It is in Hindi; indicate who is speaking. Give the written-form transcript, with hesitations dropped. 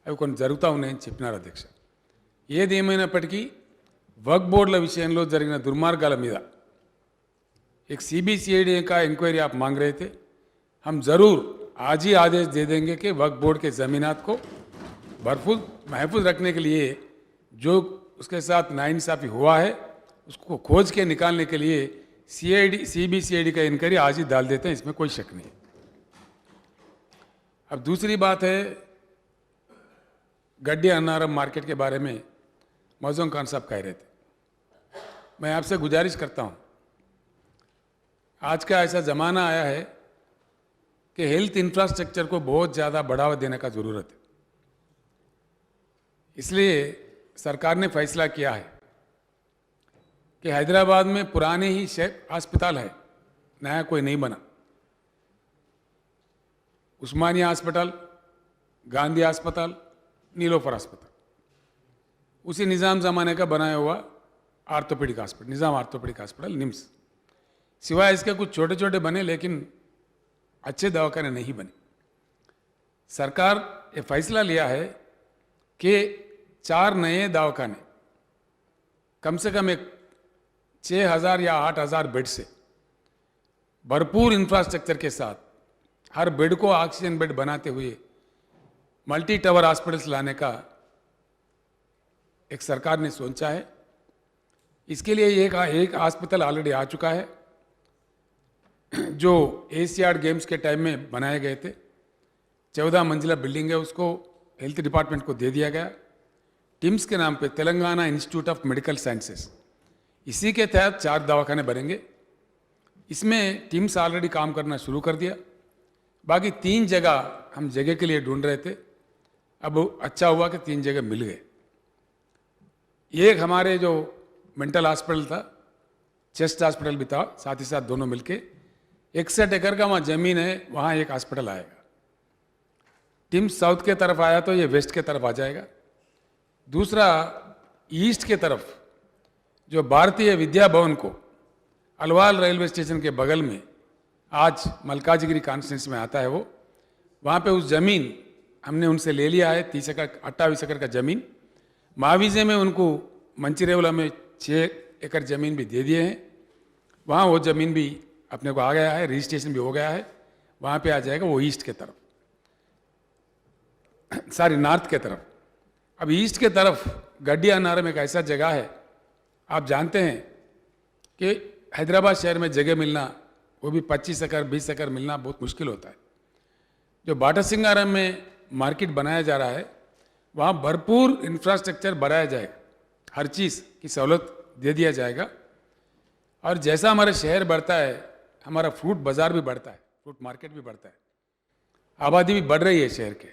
Speaker 1: అవి కొన్ని జరుగుతూ ఉన్నాయని చెప్పినారు అధ్యక్ష. ఏదేమైనప్పటికీ వక్ఫ్ బోర్డుల విషయంలో జరిగిన దుర్మార్గాల మీద एक सीबीसीआईडी का इंक्वायरी आप मांग रहे थे, हम ज़रूर आज ही आदेश दे देंगे कि वक्फ बोर्ड के ज़मीनात को भरपूर महफूज रखने के लिए जो उसके साथ नाइंसाफ़ी हुआ है उसको खोज के निकालने के लिए सीबीसीआईडी का इंक्वायरी आज ही डाल देते हैं, इसमें कोई शक नहीं. अब दूसरी बात है गड्डी अन्नावरम मार्केट के बारे में मौजूद खान साहब कह रहे थे. मैं आपसे गुजारिश करता हूँ, आज का ऐसा ज़माना आया है कि हेल्थ इंफ्रास्ट्रक्चर को बहुत ज़्यादा बढ़ावा देने का ज़रूरत है. इसलिए सरकार ने फैसला किया है कि हैदराबाद में पुराने ही अस्पताल है, नया कोई नहीं बना. उस्मानिया अस्पताल, गांधी अस्पताल, नीलोफर अस्पताल उसी निज़ाम ज़माने का बनाया हुआ आर्थोपेडिक हॉस्पिटल, निज़ाम आर्थोपेडिक हॉस्पिटल निम्स. सिवाय इसके कुछ छोटे छोटे बने लेकिन अच्छे दवाखाने नहीं बने. सरकार ये फैसला लिया है कि 4 नए दवाखाने कम से कम एक 6,000 या 8,000 बेड से भरपूर इंफ्रास्ट्रक्चर के साथ हर बेड को ऑक्सीजन बेड बनाते हुए मल्टी टावर हॉस्पिटल्स लाने का एक सरकार ने सोचा है. इसके लिए एक हॉस्पिटल ऑलरेडी आ चुका है जो एशियाड गेम्स के टाइम में बनाए गए थे. 14 मंजिला बिल्डिंग है, उसको हेल्थ डिपार्टमेंट को दे दिया गया. टिम्स के नाम पे Telangana institute of medical sciences, इसी के तहत 4 दवाखाने बनेंगे. इसमें टिम्स ऑलरेडी काम करना शुरू कर दिया. बाकी 3 जगह हम जगह के लिए ढूंढ रहे थे, अब अच्छा हुआ कि 3 जगह मिल गए. एक हमारे जो मेंटल हॉस्पिटल था, चेस्ट हॉस्पिटल भी था, साथ ही साथ दोनों मिलके 61 एकड़ का वहाँ ज़मीन है, वहाँ एक हॉस्पिटल आएगा. टिम्स साउथ के तरफ आया तो ये वेस्ट के तरफ आ जाएगा. दूसरा ईस्ट के तरफ जो भारतीय विद्या भवन को अलवाल रेलवे स्टेशन के बगल में आज मलकाजगिरी कॉन्स्टिट्यूंसी में आता है, वो वहाँ पे उस ज़मीन हमने उनसे ले लिया है. 30 एकड़ 28 एकड़ का ज़मीन. माविजे में उनको मंचीरेवला में 6 एकड़ ज़मीन भी दे दिए हैं. वहाँ वो ज़मीन भी अपने को आ गया है, रजिस्ट्रेशन भी हो गया है. वहाँ पे आ जाएगा वो ईस्ट के तरफ, सॉरी नॉर्थ के तरफ. अब ईस्ट के तरफ गड्डी अन्नावरम एक ऐसा जगह है, आप जानते हैं कि हैदराबाद शहर में जगह मिलना, वो भी 25 एकड़ 20 एकड़ मिलना बहुत मुश्किल होता है. जो बाटा सिंगारम में मार्केट बनाया जा रहा है, वहाँ भरपूर इंफ्रास्ट्रक्चर बनाया जाएगा, हर चीज़ की सहूलत दे दिया जाएगा. और जैसा हमारा शहर बढ़ता है, हमारा फ्रूट बाज़ार भी बढ़ता है, फ्रूट मार्केट भी बढ़ता है, आबादी भी बढ़ रही है शहर के.